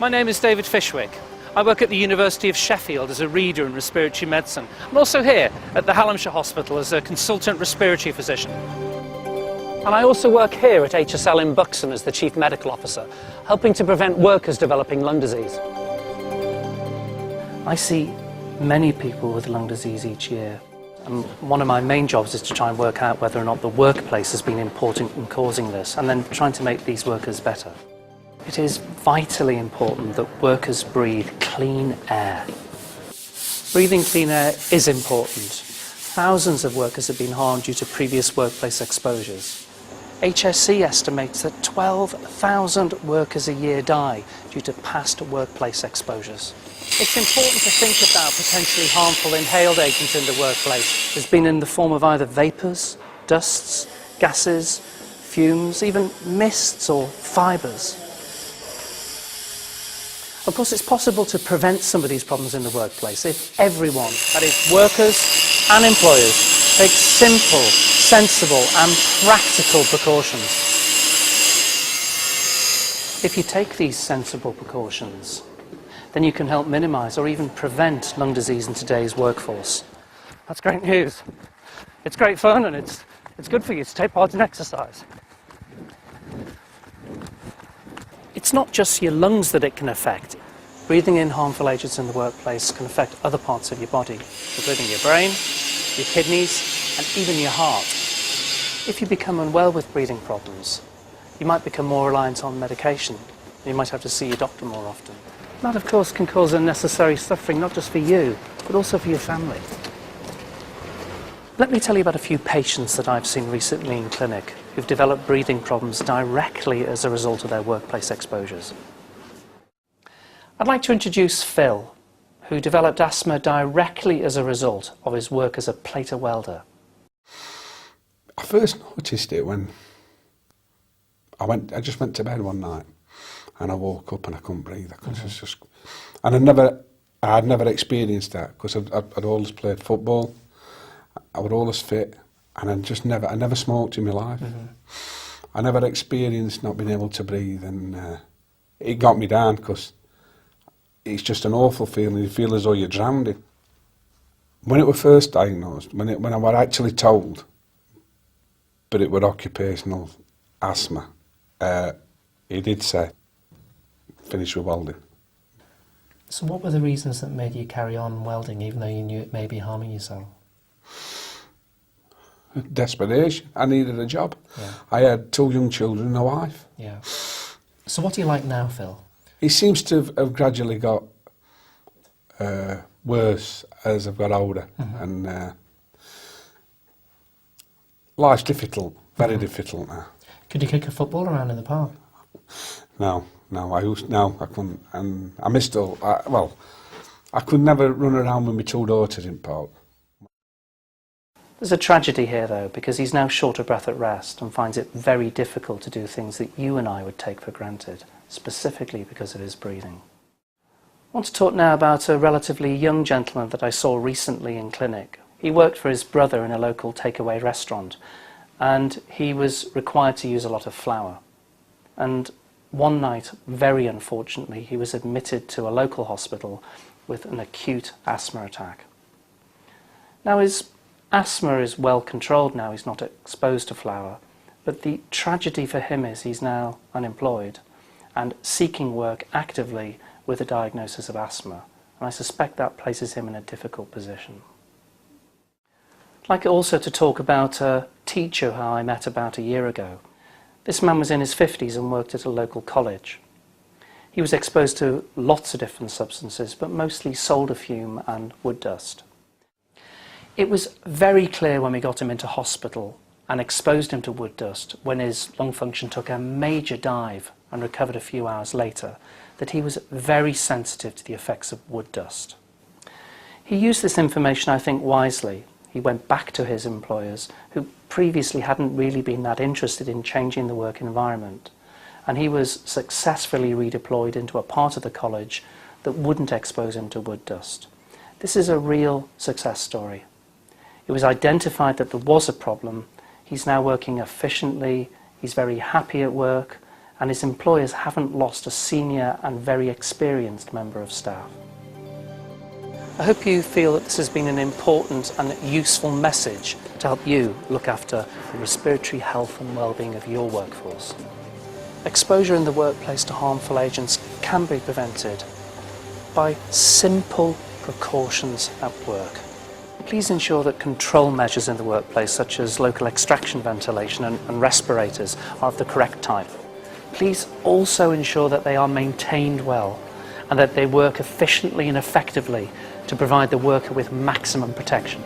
My name is David Fishwick. I work at the University of Sheffield as a reader in respiratory medicine. I'm also here at the Hallamshire Hospital as a consultant respiratory physician. And I also work here at HSL in Buxton as the Chief Medical Officer, helping to prevent workers developing lung disease. I see many people with lung disease each year. And one of my main jobs is to try and work out whether or not the workplace has been important in causing this, and then trying to make these workers better. It is vitally important that workers breathe clean air. Breathing clean air is important. Thousands of workers have been harmed due to previous workplace exposures. HSE estimates that 12,000 workers a year die due to past workplace exposures. It's important to think about potentially harmful inhaled agents in the workplace. There's been in the form of either vapours, dusts, gases, fumes, even mists or fibres. Of course, it's possible to prevent some of these problems in the workplace if everyone, that is workers and employers, takes simple, sensible and practical precautions. If you take these sensible precautions, then you can help minimise or even prevent lung disease in today's workforce. That's great news. It's great fun and it's good for you to take part in exercise. It's not just your lungs that it can affect. Breathing in harmful agents in the workplace can affect other parts of your body, including your brain, your kidneys, and even your heart. If you become unwell with breathing problems, you might become more reliant on medication. You might have to see your doctor more often. That, of course, can cause unnecessary suffering, not just for you, but also for your family. Let me tell you about a few patients that I've seen recently in clinic who've developed breathing problems directly as a result of their workplace exposures. I'd like to introduce Phil, who developed asthma directly as a result of his work as a plater welder. I first noticed it when I just went to bed one night and I woke up and I couldn't breathe. And I had never experienced that because I'd always played football. I was always fit, and I never smoked in my life. I never experienced not being able to breathe, and it got me down because it's just an awful feeling. You feel as though you're drowning. When it was first diagnosed, when I was actually told, but it was occupational asthma, he did say, finish with welding. So what were the reasons that made you carry on welding even though you knew it may be harming yourself? Desperation. I needed a job. Yeah. I had 2 young children and a wife. Yeah. So what do you like now, Phil? It seems to have gradually got worse as I've got older. And life's difficult, very difficult now. Could you kick a football around in the park? No, I couldn't. And I missed I could never run around with my 2 daughters in park. There's a tragedy here, though, because he's now short of breath at rest and finds it very difficult to do things that you and I would take for granted, specifically because of his breathing. I want to talk now about a relatively young gentleman that I saw recently in clinic. He worked for his brother in a local takeaway restaurant, and he was required to use a lot of flour. And one night, very unfortunately, he was admitted to a local hospital with an acute asthma attack. Now, his asthma is well controlled now, he's not exposed to flour, but the tragedy for him is he's now unemployed and seeking work actively with a diagnosis of asthma, and I suspect that places him in a difficult position. I'd like also to talk about a teacher who I met about a year ago. This man was in his 50s and worked at a local college. He was exposed to lots of different substances, but mostly solder fume and wood dust. It was very clear when we got him into hospital and exposed him to wood dust, when his lung function took a major dive and recovered a few hours later, that he was very sensitive to the effects of wood dust. He used this information, I think, wisely. He went back to his employers, who previously hadn't really been that interested in changing the work environment, and he was successfully redeployed into a part of the college that wouldn't expose him to wood dust. This is a real success story. It was identified that there was a problem. He's now working efficiently, he's very happy at work, and his employers haven't lost a senior and very experienced member of staff. I hope you feel that this has been an important and useful message to help you look after the respiratory health and well-being of your workforce. Exposure in the workplace to harmful agents can be prevented by simple precautions at work. Please ensure that control measures in the workplace, such as local extraction ventilation and respirators, are of the correct type. Please also ensure that they are maintained well and that they work efficiently and effectively to provide the worker with maximum protection.